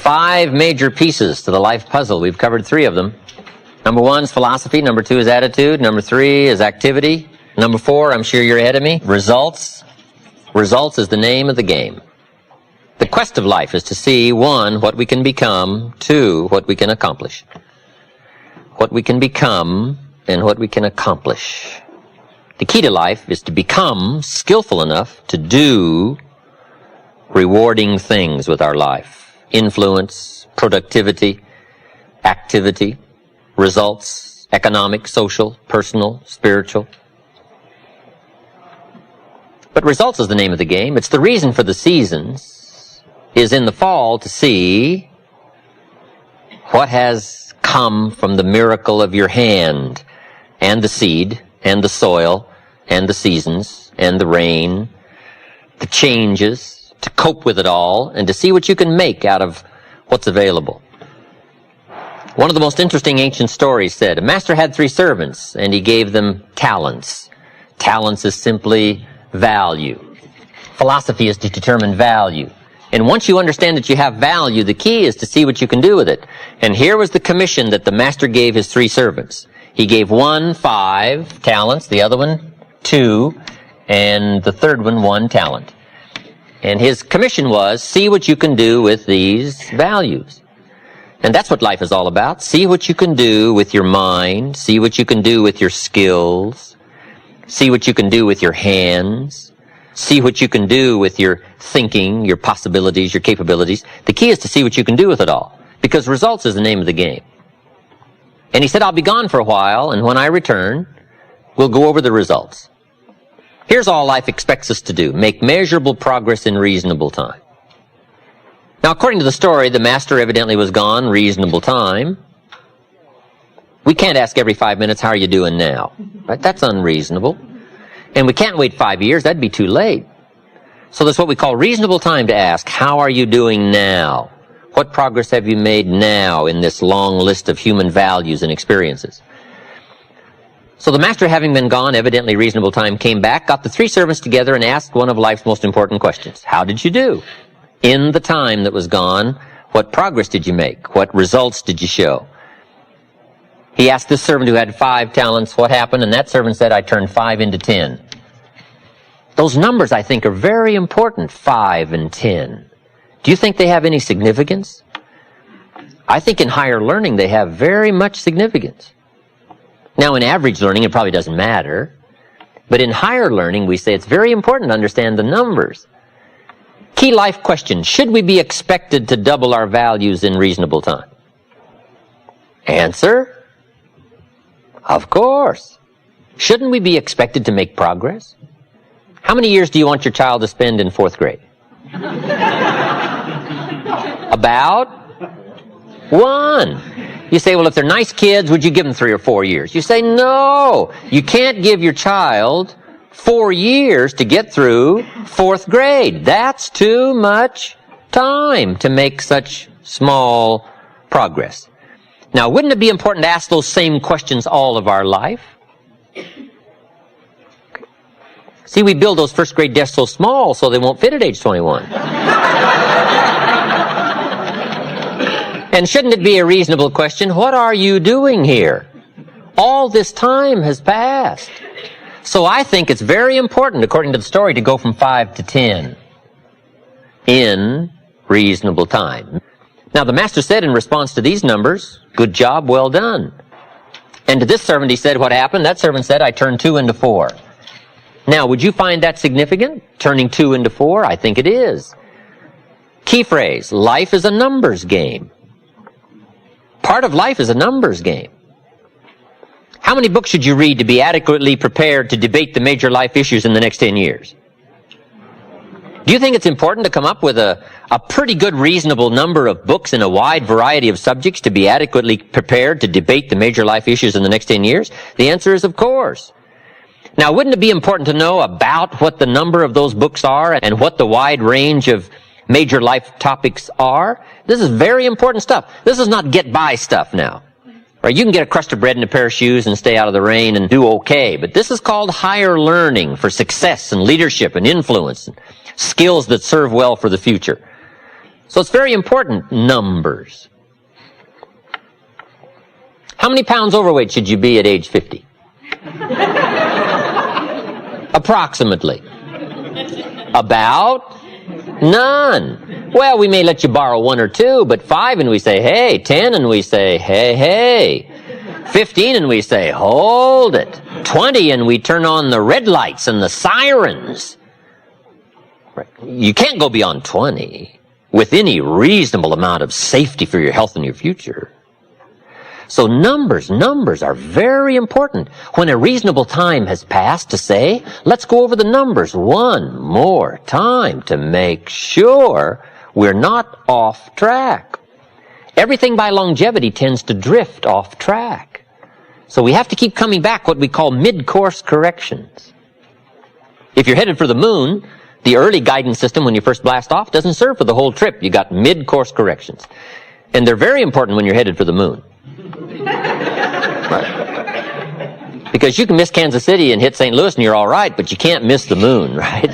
5 major pieces to the life puzzle. We've covered 3 of them. Number 1 is philosophy. Number 2 is attitude. Number 3 is activity. Number 4, I'm sure you're ahead of me, results. Results is the name of the game. The quest of life is to see, 1, what we can become, 2, what we can accomplish. What we can become and what we can accomplish. The key to life is to become skillful enough to do rewarding things with our life. Influence, productivity, activity, results, economic, social, personal, spiritual. But results is the name of the game. It's the reason for the seasons is in the fall to see what has come from the miracle of your hand and the seed and the soil and the seasons and the rain, the changes, to cope with it all and to see what you can make out of what's available. One of the most interesting ancient stories said, a master had 3 servants and he gave them talents. Talents is simply value. Philosophy is to determine value. And once you understand that you have value, the key is to see what you can do with it. And here was the commission that the master gave his 3 servants. He gave one 5 talents, the other one 2, and the third one 1 talent. And his commission was, see what you can do with these values. And that's what life is all about. See what you can do with your mind. See what you can do with your skills. See what you can do with your hands. See what you can do with your thinking, your possibilities, your capabilities. The key is to see what you can do with it all, because results is the name of the game. And he said, I'll be gone for a while, and when I return, we'll go over the results. Here's all life expects us to do: make measurable progress in reasonable time. Now, according to the story, the master evidently was gone reasonable time. We can't ask every 5 minutes, how are you doing now? Right? That's unreasonable. And we can't wait 5 years, that'd be too late. So that's what we call reasonable time to ask, how are you doing now? What progress have you made now in this long list of human values and experiences? So the master, having been gone evidently reasonable time, came back, got the 3 servants together and asked one of life's most important questions. How did you do? In the time that was gone, what progress did you make? What results did you show? He asked this servant who had 5 talents what happened, and that servant said, I turned 5 into 10. Those numbers, I think, are very important, 5 and 10. Do you think they have any significance? I think in higher learning they have very much significance. Now, in average learning, it probably doesn't matter. But in higher learning, we say it's very important to understand the numbers. Key life question: should we be expected to double our values in reasonable time? Answer: of course. Shouldn't we be expected to make progress? How many years do you want your child to spend in 4th grade? About 1. You say, well, if they're nice kids, would you give them 3 or 4 years? You say, no. You can't give your child 4 years to get through 4th grade. That's too much time to make such small progress. Now, wouldn't it be important to ask those same questions all of our life? See, we build those 1st grade desks so small so they won't fit at age 21. And shouldn't it be a reasonable question, what are you doing here? All this time has passed. So I think it's very important, according to the story, to go from 5 to 10 in reasonable time. Now, the master said in response to these numbers, good job, well done. And to this servant he said, what happened? That servant said, I turned 2 into 4. Now, would you find that significant, turning 2 into 4? I think it is. Key phrase: life is a numbers game. Part of life is a numbers game. How many books should you read to be adequately prepared to debate the major life issues in the next 10 years? Do you think it's important to come up with a pretty good reasonable number of books in a wide variety of subjects to be adequately prepared to debate the major life issues in the next 10 years? The answer is of course. Now, wouldn't it be important to know about what the number of those books are and what the wide range of major life topics are? This is very important stuff. This is not get-by stuff now. Right? You can get a crust of bread and a pair of shoes and stay out of the rain and do okay. But this is called higher learning for success and leadership and influence and skills that serve well for the future. So it's very important, numbers. How many pounds overweight should you be at age 50? Approximately. About none. Well, we may let you borrow 1 or 2, but 5 and we say, hey, 10 and we say, hey. 15 and we say, hold it. 20 and we turn on the red lights and the sirens. You can't go beyond 20 with any reasonable amount of safety for your health and your future. So numbers are very important. When a reasonable time has passed to say, let's go over the numbers one more time to make sure we're not off track. Everything by longevity tends to drift off track. So we have to keep coming back, what we call mid-course corrections. If you're headed for the moon, the early guidance system when you first blast off doesn't serve for the whole trip. You got mid-course corrections. And they're very important when you're headed for the moon. Right. Because you can miss Kansas City and hit St. Louis and you're all right, but you can't miss the moon, right?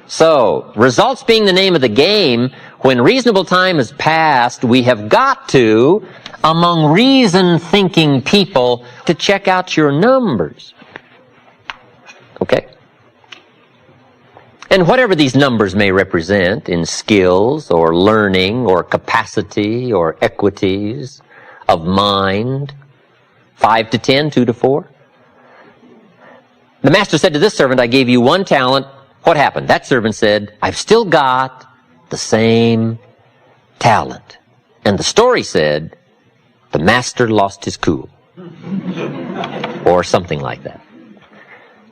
So, results being the name of the game, when reasonable time has passed, we have got to, among reason-thinking people, to check out your numbers. Okay? And whatever these numbers may represent in skills or learning or capacity or equities of mind, 5 to 10, 2 to 4. The master said to this servant, I gave you 1 talent. What happened? That servant said, I've still got the same talent. And the story said, the master lost his cool. Or something like that.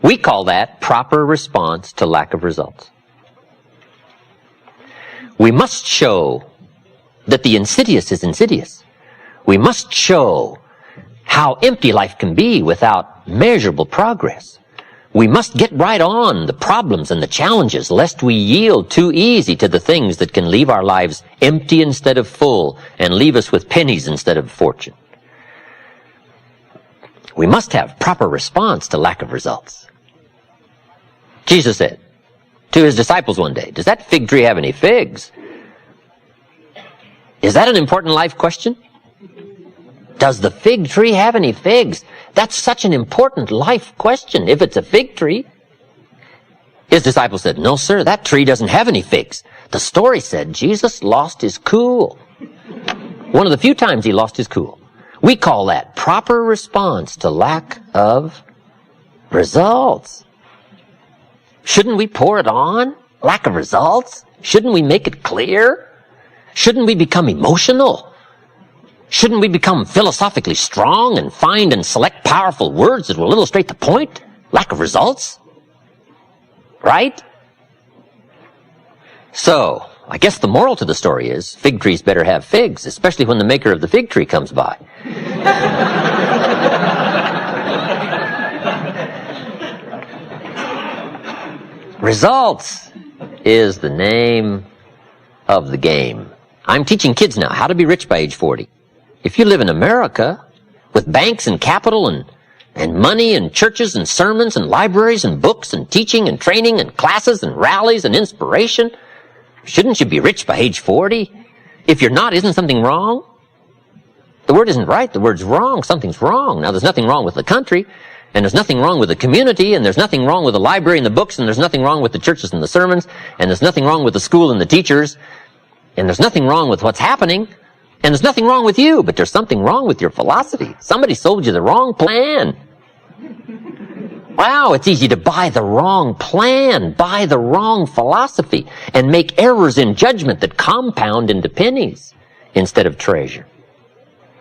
We call that proper response to lack of results. We must show that the insidious is insidious. We must show how empty life can be without measurable progress. We must get right on the problems and the challenges, lest we yield too easy to the things that can leave our lives empty instead of full and leave us with pennies instead of fortune. We must have proper response to lack of results. Jesus said to his disciples one day, does that fig tree have any figs? Is that an important life question? Does the fig tree have any figs? That's such an important life question if it's a fig tree. His disciples said, no, sir, that tree doesn't have any figs. The story said Jesus lost his cool. One of the few times he lost his cool. We call that proper response to lack of results. Shouldn't we pour it on? Lack of results? Shouldn't we make it clear? Shouldn't we become emotional? Shouldn't we become philosophically strong and find and select powerful words that will illustrate the point? Lack of results? Right? So, I guess the moral to the story is fig trees better have figs, especially when the maker of the fig tree comes by. Results is the name of the game. I'm teaching kids now how to be rich by age 40. If you live in America, with banks and capital and money and churches and sermons and libraries and books and teaching and training and classes and rallies and inspiration, shouldn't you be rich by age 40? If you're not, isn't something wrong? The word isn't right, the word's wrong. Something's wrong. Now, there's nothing wrong with the country, and there's nothing wrong with the community, and there's nothing wrong with the library and the books, and there's nothing wrong with the churches and the sermons, and there's nothing wrong with the school and the teachers, and there's nothing wrong with what's happening. And there's nothing wrong with you, but there's something wrong with your philosophy. Somebody sold you the wrong plan. Wow, it's easy to buy the wrong plan, buy the wrong philosophy, and make errors in judgment that compound into pennies instead of treasure.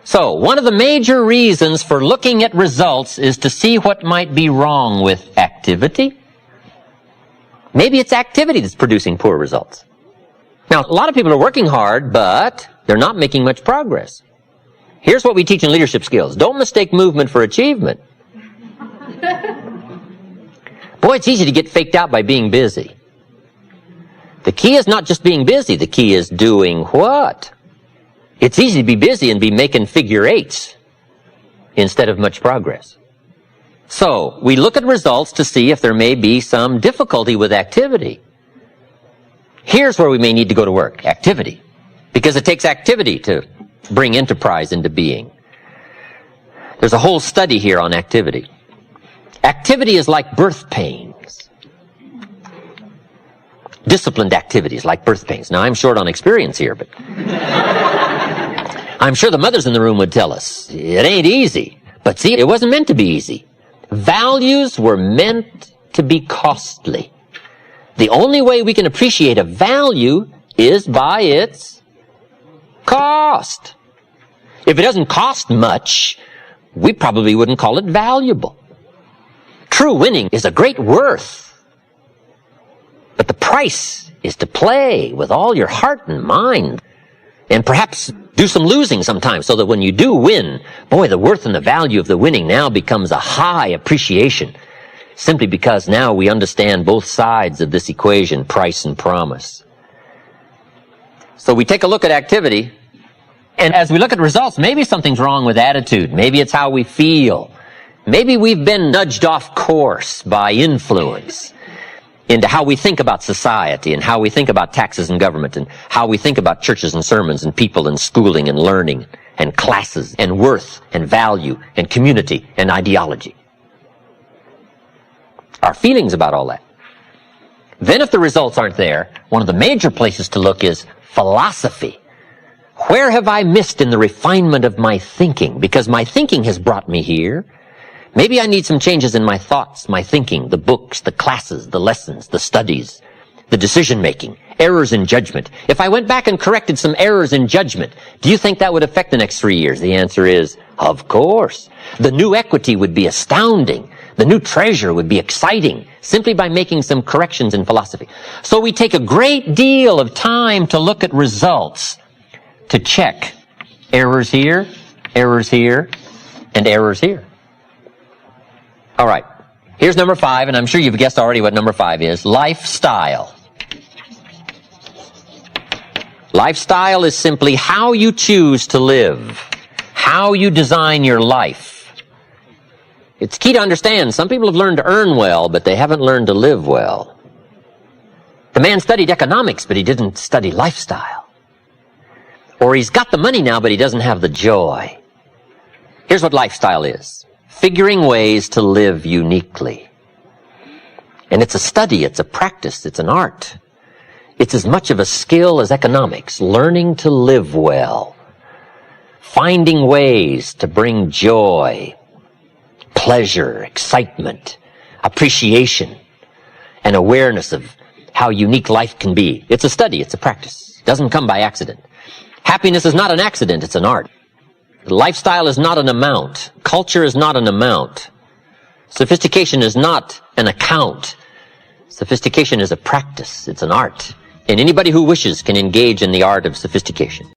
So, one of the major reasons for looking at results is to see what might be wrong with activity. Maybe it's activity that's producing poor results. Now, a lot of people are working hard, but they're not making much progress. Here's what we teach in leadership skills. Don't mistake movement for achievement. Boy, it's easy to get faked out by being busy. The key is not just being busy. The key is doing what? It's easy to be busy and be making figure eights instead of much progress. So, we look at results to see if there may be some difficulty with activity. Here's where we may need to go to work. Activity. Because it takes activity to bring enterprise into being. There's a whole study here on activity. Activity is like birth pains. Disciplined activity is like birth pains. Now, I'm short on experience here, but I'm sure the mothers in the room would tell us, it ain't easy. But see, it wasn't meant to be easy. Values were meant to be costly. The only way we can appreciate a value is by its cost. If it doesn't cost much, we probably wouldn't call it valuable. True winning is a great worth. But the price is to play with all your heart and mind. And perhaps do some losing sometimes so that when you do win, boy, the worth and the value of the winning now becomes a high appreciation. Simply because now we understand both sides of this equation, price and promise. So we take a look at activity, and as we look at results, maybe something's wrong with attitude. Maybe it's how we feel. Maybe we've been nudged off course by influence into how we think about society and how we think about taxes and government and how we think about churches and sermons and people and schooling and learning and classes and worth and value and community and ideology. Our feelings about all that. Then if the results aren't there, one of the major places to look is philosophy. Where have I missed in the refinement of my thinking? Because my thinking has brought me here. Maybe I need some changes in my thoughts, my thinking, the books, the classes, the lessons, the studies, the decision-making, errors in judgment. If I went back and corrected some errors in judgment, do you think that would affect the next 3 years? The answer is, of course. The new equity would be astounding. The new treasure would be exciting simply by making some corrections in philosophy. So we take a great deal of time to look at results, to check errors here, and errors here. All right, here's number 5, and I'm sure you've guessed already what number 5 is. Lifestyle. Lifestyle is simply how you choose to live, how you design your life. It's key to understand, some people have learned to earn well, but they haven't learned to live well. The man studied economics, but he didn't study lifestyle. Or he's got the money now, but he doesn't have the joy. Here's what lifestyle is. Figuring ways to live uniquely. And it's a study, it's a practice, it's an art. It's as much of a skill as economics, learning to live well. Finding ways to bring joy, pleasure, excitement, appreciation, and awareness of how unique life can be. It's a study, it's a practice. It doesn't come by accident. Happiness is not an accident, it's an art. Lifestyle is not an amount. Culture is not an amount. Sophistication is not an account. Sophistication is a practice. It's an art. And anybody who wishes can engage in the art of sophistication.